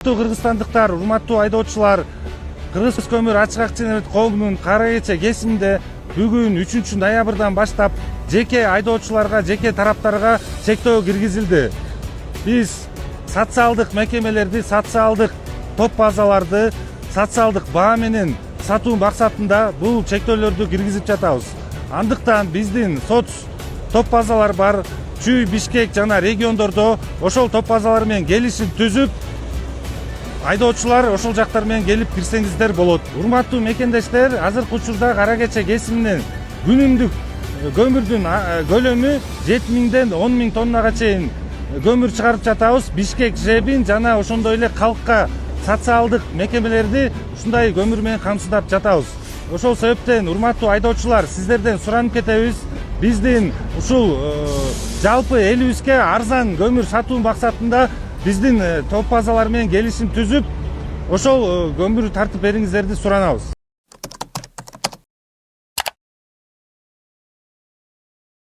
Кыргызстандыктар, урматтуу айдоочулар, Кыргыз көмүр ачык акционерлик коомунун кара кече кесиминде бүгүн 3 ноябрдан баштап жеке айдоочуларга, жеке тараптарга чектөө киргизилди. Биз социалдык мекемелерди, социалдык топ базаларды социалдык баа менен сатуу максатында бул чектөөлөрдү киргизип жатабыз. Андыктан биздин соц топ базалар бар, Чүй, Бишкек жана региондордо ошол топ базалар менен келишим түзүп, айдоочулар ошол жактар менен келип кирсеңиздер болот. Урматтуу мекендештер, азыркы учурда кара кече кесиминен күнүмдүк көмүрдүн көлөмү 7000ден 10.000 тоннага чейин көмүр чыгарып жатабыз. Бишкек, Жебин жана ошондой эле калкка социалдык мекемелерди ушундай көмүр менен камсыздап жатабыз. Ошол себептен урматтуу айдоочулар, сиздерден суранып кетебиз. Биздин ушул жалпы элибизге арзан көмүр сатуу максатында биздин топ базалар менен келишим түзүп, ошол көмүр тартып бериңиздерди суранабыз.